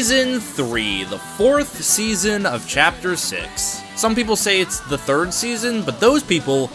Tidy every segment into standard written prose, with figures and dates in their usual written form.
Season 3, the 4th season of Chapter 6. Some people say it's the 3rd season, but those people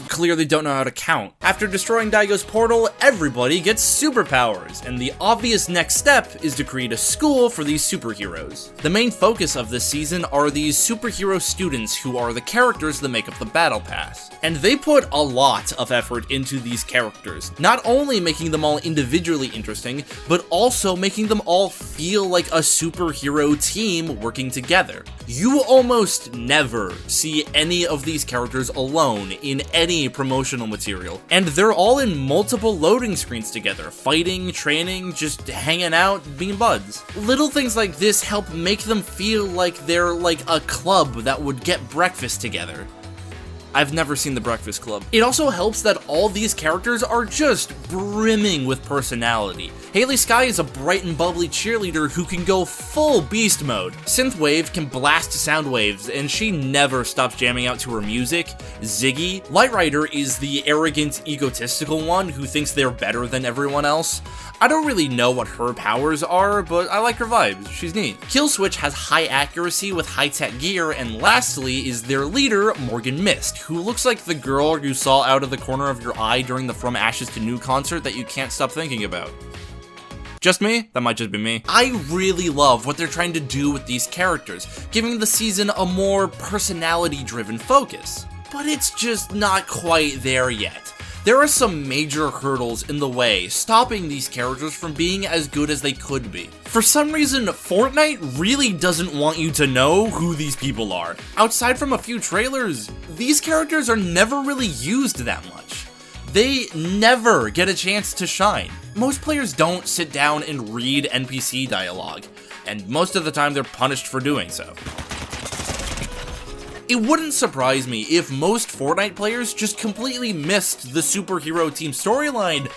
clearly don't know how to count. After destroying Daigo's portal, everybody gets superpowers, and the obvious next step is to create a school for these superheroes. The main focus of this season are these superhero students who are the characters that make up the battle pass. And they put a lot of effort into these characters, not only making them all individually interesting, but also making them all feel like a superhero team working together. You almost never see any of these characters alone in any promotional material, and they're all in multiple loading screens together, fighting, training, just hanging out, being buds. Little things like this help make them feel like they're like a club that would get breakfast together. I've never seen The Breakfast Club. It also helps that all these characters are just brimming with personality. Haley Sky is a bright and bubbly cheerleader who can go full beast mode. Synthwave can blast sound waves, and she never stops jamming out to her music. Ziggy, Light Rider, is the arrogant, egotistical one who thinks they're better than everyone else. I don't really know what her powers are, but I like her vibes, she's neat. Killswitch has high accuracy with high-tech gear, and lastly is their leader, Morgan Mist, who looks like the girl you saw out of the corner of your eye during the From Ashes to New concert that you can't stop thinking about. Just me? That might just be me. I really love what they're trying to do with these characters, giving the season a more personality-driven focus. But it's just not quite there yet. There are some major hurdles in the way, stopping these characters from being as good as they could be. For some reason, Fortnite really doesn't want you to know who these people are. Outside from a few trailers, these characters are never really used that much. They never get a chance to shine. Most players don't sit down and read NPC dialogue, and most of the time they're punished for doing so. It wouldn't surprise me if most Fortnite players just completely missed the superhero team storyline,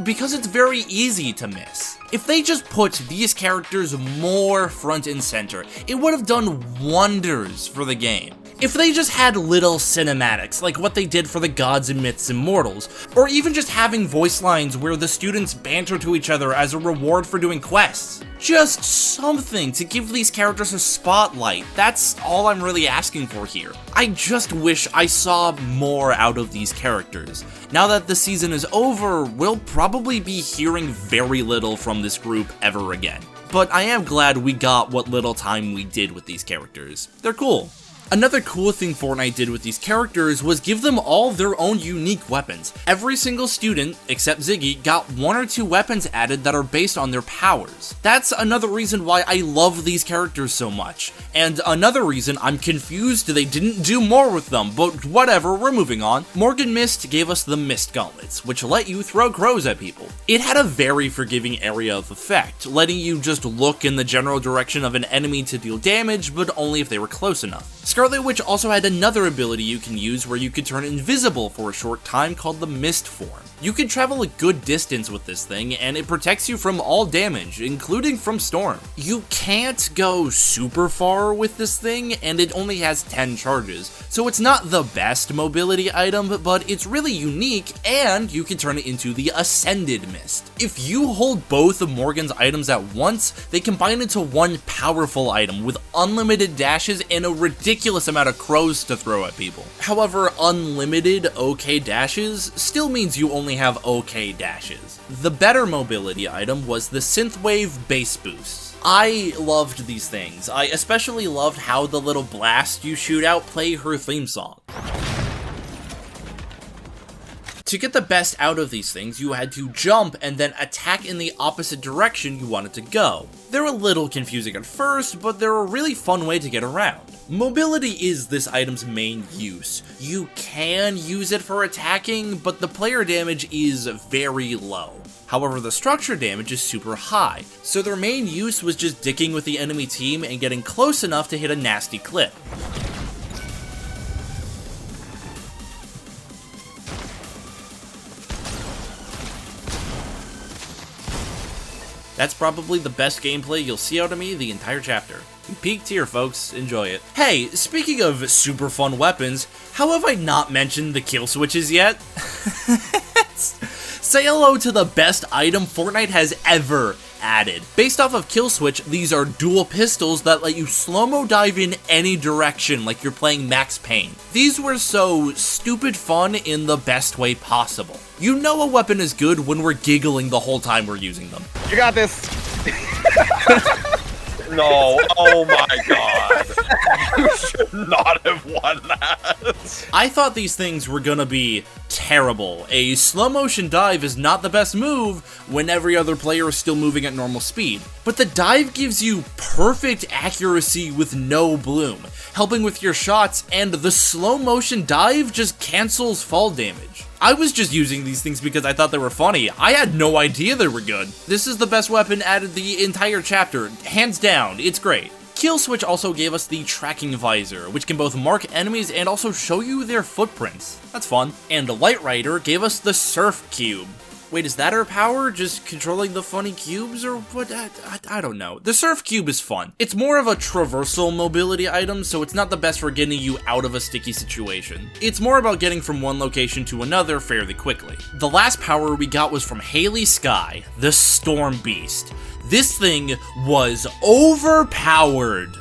because it's very easy to miss. If they just put these characters more front and center, it would have done wonders for the game. If they just had little cinematics, like what they did for the Gods and Myths Immortals, or even just having voice lines where the students banter to each other as a reward for doing quests. Just something to give these characters a spotlight. That's all I'm really asking for here. I just wish I saw more out of these characters. Now that the season is over, we'll probably be hearing very little from this group ever again. But I am glad we got what little time we did with these characters. They're cool. Another cool thing Fortnite did with these characters was give them all their own unique weapons. Every single student, except Ziggy, got 1 or 2 weapons added that are based on their powers. That's another reason why I love these characters so much. And another reason I'm confused they didn't do more with them, but whatever, we're moving on. Morgan Mist gave us the Mist Gauntlets, which let you throw crows at people. It had a very forgiving area of effect, letting you just look in the general direction of an enemy to deal damage, but only if they were close enough. Scarlet Witch also had another ability you can use where you could turn invisible for a short time called the Mist Form. You can travel a good distance with this thing, and it protects you from all damage, including from storm. You can't go super far with this thing, and it only has 10 charges, so it's not the best mobility item, but it's really unique, and you can turn it into the Ascended Mist. If you hold both of Morgan's items at once, they combine into one powerful item with unlimited dashes and a ridiculous amount of crows to throw at people. However, unlimited OK dashes still means you only have OK dashes. The better mobility item was the Synthwave Bass Boost. I loved these things. I especially loved how the little blast you shoot out play her theme song. To get the best out of these things, you had to jump and then attack in the opposite direction you wanted to go. They're a little confusing at first, but they're a really fun way to get around. Mobility is this item's main use. You can use it for attacking, but the player damage is very low. However, the structure damage is super high, so their main use was just dicking with the enemy team and getting close enough to hit a nasty clip. That's probably the best gameplay you'll see out of me the entire chapter. We peaked here, folks. Enjoy it. Hey, speaking of super fun weapons, how have I not mentioned the kill switches yet? Say hello to the best item Fortnite has ever added. Based off of Kill Switch, these are dual pistols that let you slow-mo dive in any direction like you're playing Max Payne. These were so stupid fun in the best way possible. You know a weapon is good when we're giggling the whole time we're using them. You got this. No, oh my god. You should not have won that. I thought these things were gonna be terrible. A slow motion dive is not the best move when every other player is still moving at normal speed. But the dive gives you perfect accuracy with no bloom, helping with your shots, and the slow motion dive just cancels fall damage. I was just using these things because I thought they were funny. I had no idea they were good. This is the best weapon added the entire chapter, hands down, it's great. Kill Switch also gave us the tracking visor, which can both mark enemies and also show you their footprints. That's fun. And Light Rider gave us the Surf Cube. Wait, is that her power? Just controlling the funny cubes or what? I don't know. The Surf Cube is fun. It's more of a traversal mobility item, so it's not the best for getting you out of a sticky situation. It's more about getting from one location to another fairly quickly. The last power we got was from Haley Sky, the Storm Beast. This thing was overpowered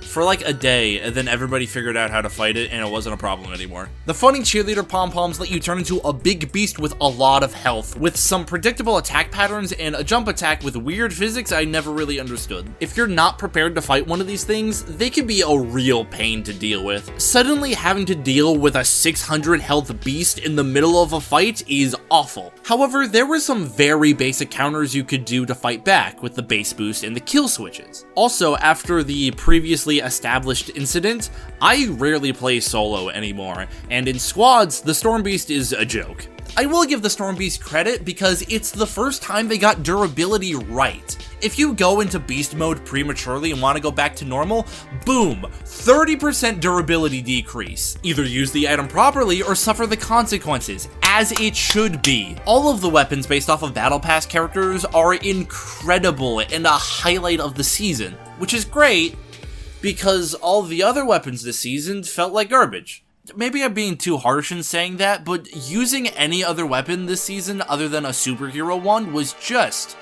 for like a day, and then everybody figured out how to fight it, and it wasn't a problem anymore. The funny cheerleader pom-poms let you turn into a big beast with a lot of health, with some predictable attack patterns and a jump attack with weird physics I never really understood. If you're not prepared to fight one of these things, they can be a real pain to deal with. Suddenly having to deal with a 600 health beast in the middle of a fight is awful. However, there were some very basic counters you could do to fight back with the base boost and the kill switches. Also, after the previously established incident, I rarely play solo anymore, and in squads, the Storm Beast is a joke. I will give the Storm Beast credit because it's the first time they got durability right. If you go into beast mode prematurely and want to go back to normal, boom, 30% durability decrease. Either use the item properly or suffer the consequences, as it should be. All of the weapons based off of Battle Pass characters are incredible and a highlight of the season, which is great, because all the other weapons this season felt like garbage. Maybe I'm being too harsh in saying that, but using any other weapon this season other than a superhero one was just...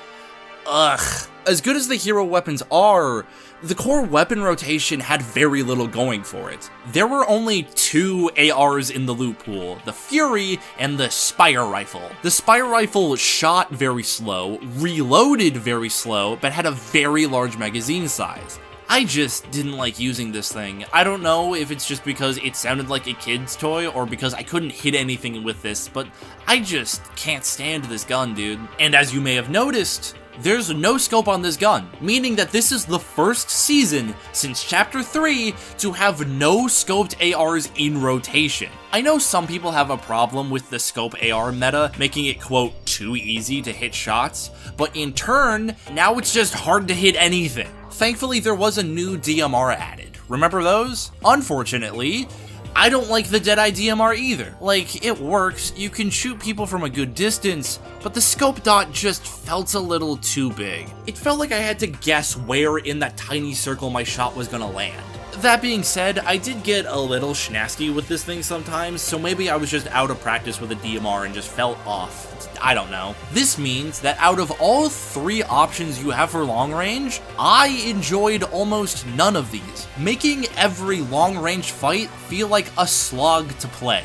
ugh. As good as the hero weapons are, the core weapon rotation had very little going for it. There were only 2 ARs in the loot pool, the Fury and the Spire Rifle. The Spire Rifle shot very slow, reloaded very slow, but had a very large magazine size. I just didn't like using this thing. I don't know if it's just because it sounded like a kid's toy or because I couldn't hit anything with this, but I just can't stand this gun, dude. And as you may have noticed, there's no scope on this gun, meaning that this is the first season since Chapter 3 to have no scoped ARs in rotation. I know some people have a problem with the scope AR meta, making it, quote, too easy to hit shots, but in turn, now it's just hard to hit anything. Thankfully, there was a new DMR added. Remember those? Unfortunately, I don't like the Deadeye DMR either. Like, it works, you can shoot people from a good distance, but the scope dot just felt a little too big. It felt like I had to guess where in that tiny circle my shot was gonna land. That being said, I did get a little schnasty with this thing sometimes, so maybe I was just out of practice with a DMR and just felt off. I don't know. This means that out of all 3 options you have for long range, I enjoyed almost none of these, making every long range fight feel like a slog to play.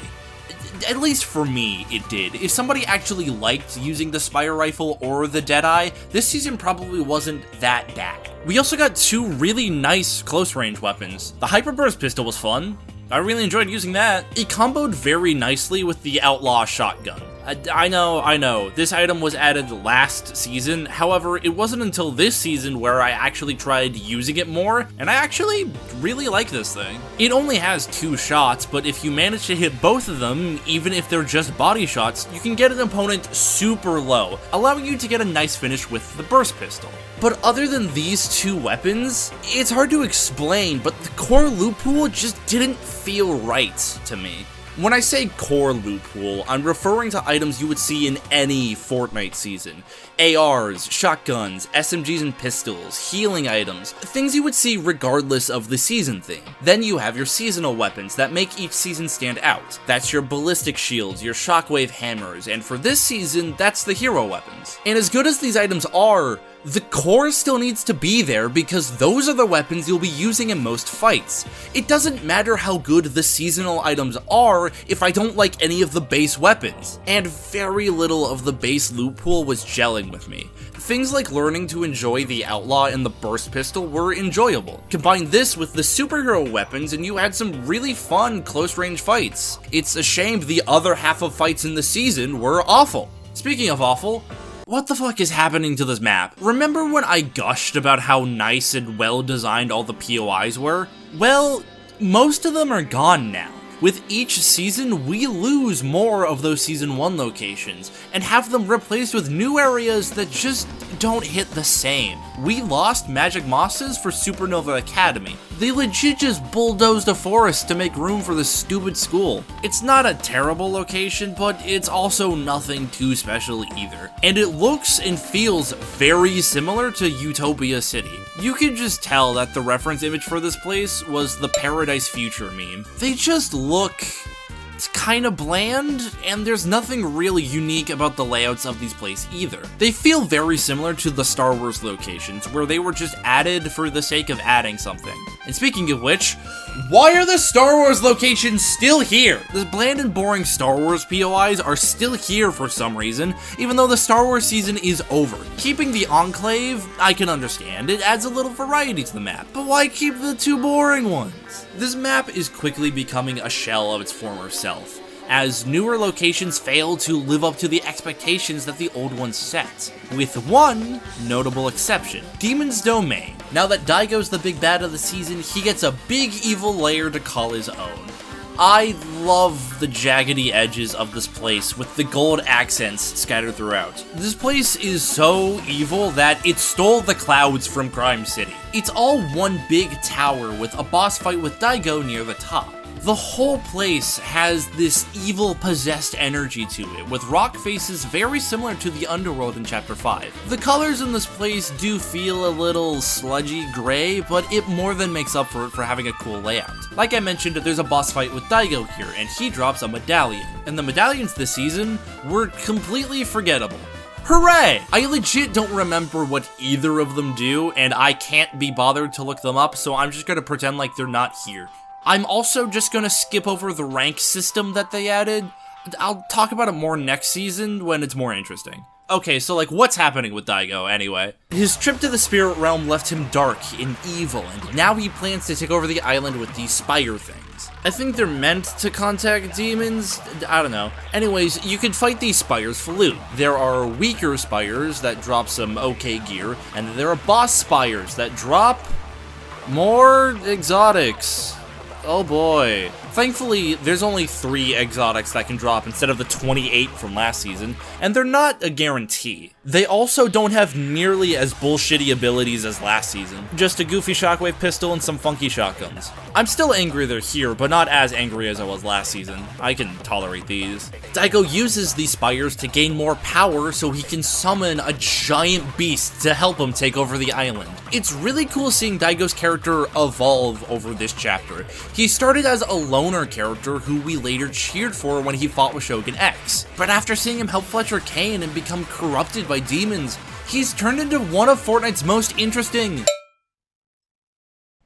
At least for me, it did. If somebody actually liked using the Spire Rifle or the Deadeye, this season probably wasn't that bad. We also got 2 really nice close-range weapons. The Hyperburst pistol was fun. I really enjoyed using that. It comboed very nicely with the Outlaw shotgun. I know, this item was added last season, however, it wasn't until this season where I actually tried using it more, and I actually really like this thing. It only has 2 shots, but if you manage to hit both of them, even if they're just body shots, you can get an opponent super low, allowing you to get a nice finish with the burst pistol. But other than these 2 weapons, it's hard to explain, but the core loot pool just didn't feel right to me. When I say core loot pool, I'm referring to items you would see in any Fortnite season. ARs, shotguns, SMGs and pistols, healing items, things you would see regardless of the season theme. Then you have your seasonal weapons that make each season stand out. That's your ballistic shields, your shockwave hammers, and for this season, that's the hero weapons. And as good as these items are, The core still needs to be there because those are the weapons you'll be using in most fights. It doesn't matter how good the seasonal items are if I don't like any of the base weapons, and very little of the base loot pool was gelling with me. Things like learning to enjoy the Outlaw and the Burst Pistol were enjoyable. Combine this with the superhero weapons and you had some really fun close-range fights. It's a shame the other half of fights in the season were awful. Speaking of awful, what the fuck is happening to this map? Remember when I gushed about how nice and well-designed all the POIs were? Well, most of them are gone now. With each season, we lose more of those Season 1 locations, and have them replaced with new areas that just don't hit the same. We lost Magic Mosses for Supernova Academy. They legit just bulldozed a forest to make room for this stupid school. It's not a terrible location, but it's also nothing too special either. And it looks and feels very similar to Utopia City. You can just tell that the reference image for this place was the Paradise Future meme. They just look kinda bland, and there's nothing really unique about the layouts of these places either. They feel very similar to the Star Wars locations, where they were just added for the sake of adding something. And speaking of which, why are the Star Wars locations still here? The bland and boring Star Wars POIs are still here for some reason, even though the Star Wars season is over. Keeping the Enclave, I can understand, it adds a little variety to the map, but why keep the two boring ones? This map is quickly becoming a shell of its former self, as newer locations fail to live up to the expectations that the old ones set, with one notable exception, Demon's Domain. Now that Daigo's the big bad of the season, he gets a big evil lair to call his own. I love the jaggedy edges of this place with the gold accents scattered throughout. This place is so evil that it stole the clouds from Crime City. It's all one big tower with a boss fight with Daigo near the top. The whole place has this evil possessed energy to it, with rock faces very similar to the underworld in Chapter 5. The colors in this place do feel a little sludgy gray, but it more than makes up for it for having a cool layout. Like I mentioned, there's a boss fight with Daigo here, and he drops a medallion. And the medallions this season were completely forgettable. Hooray! I legit don't remember what either of them do, and I can't be bothered to look them up, so I'm just gonna pretend like they're not here. I'm also just gonna skip over the rank system that they added. I'll talk about it more next season when it's more interesting. Okay, so like, what's happening with Daigo anyway? His trip to the spirit realm left him dark and evil, and now he plans to take over the island with these spire things. I think they're meant to contact demons? I don't know. Anyways, you can fight these spires for loot. There are weaker spires that drop some okay gear, and there are boss spires that drop more exotics. Oh boy. Thankfully, there's only 3 exotics that can drop instead of the 28 from last season, and they're not a guarantee. They also don't have nearly as bullshitty abilities as last season, just a goofy shockwave pistol and some funky shotguns. I'm still angry they're here, but not as angry as I was last season. I can tolerate these. Daigo uses these spires to gain more power so he can summon a giant beast to help him take over the island. It's really cool seeing Daigo's character evolve over this chapter. He started as a loner character who we later cheered for when he fought with Shogun X. But after seeing him help Fletcher Kane and become corrupted by demons, he's turned into one of Fortnite's most interesting.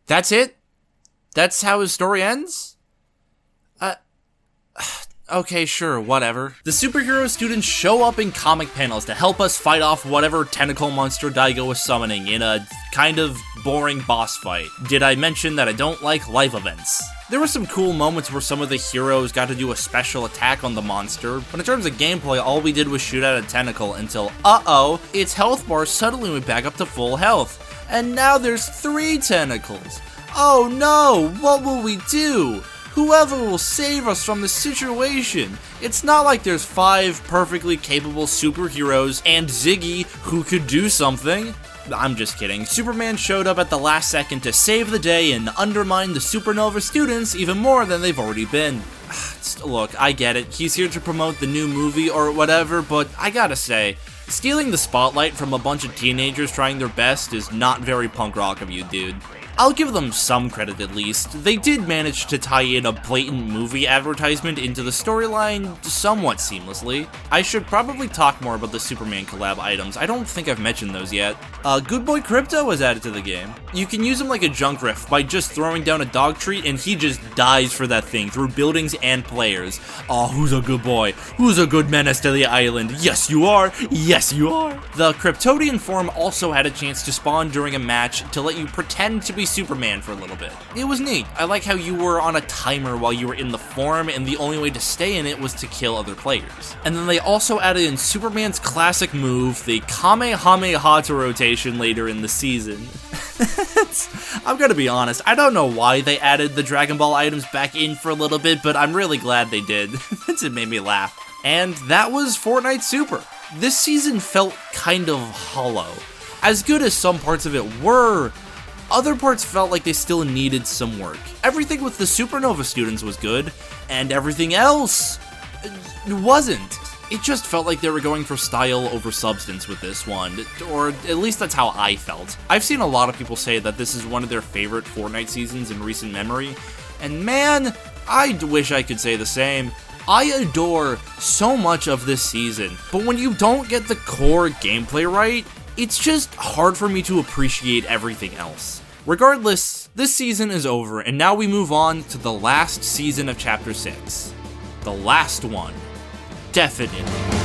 That's it? That's how his story ends? Okay, sure, whatever. The superhero students show up in comic panels to help us fight off whatever tentacle monster Daigo was summoning in a kind of boring boss fight. Did I mention that I don't like live events? There were some cool moments where some of the heroes got to do a special attack on the monster, but in terms of gameplay, all we did was shoot at a tentacle until, its health bar suddenly went back up to full health. And now there's 3 tentacles. Oh no, what will we do? Whoever will save us from this situation. It's not like there's 5 perfectly capable superheroes and Ziggy who could do something. I'm just kidding. Superman showed up at the last second to save the day and undermine the Supernova students even more than they've already been. Look, I get it. He's here to promote the new movie or whatever, but I gotta say, stealing the spotlight from a bunch of teenagers trying their best is not very punk rock of you, dude. I'll give them some credit at least. They did manage to tie in a blatant movie advertisement into the storyline somewhat seamlessly. I should probably talk more about the Superman collab items. I don't think I've mentioned those yet. Good Boy Crypto was added to the game. You can use him like a junk riff by just throwing down a dog treat and he just dies for that thing through buildings and players. Aw, who's a good boy? Who's a good menace to the island? Yes, you are! Yes, you are! The Kryptonian form also had a chance to spawn during a match to let you pretend to be Superman for a little bit. It was neat. I like how you were on a timer while you were in the form and the only way to stay in it was to kill other players. And then they also added in Superman's classic move, the Kamehameha to rotation later in the season. I'm gonna be honest, I don't know why they added the Dragon Ball items back in for a little bit, but I'm really glad they did. It made me laugh. And that was Fortnite Super. This season felt kind of hollow. As good as some parts of it were, other parts felt like they still needed some work. Everything with the Supernova students was good, and everything else wasn't. It just felt like they were going for style over substance with this one, or at least that's how I felt. I've seen a lot of people say that this is one of their favorite Fortnite seasons in recent memory, and man, I wish I could say the same. I adore so much of this season, but when you don't get the core gameplay right, it's just hard for me to appreciate everything else. Regardless, this season is over, and now we move on to the last season of Chapter 6. The last one. Definitely.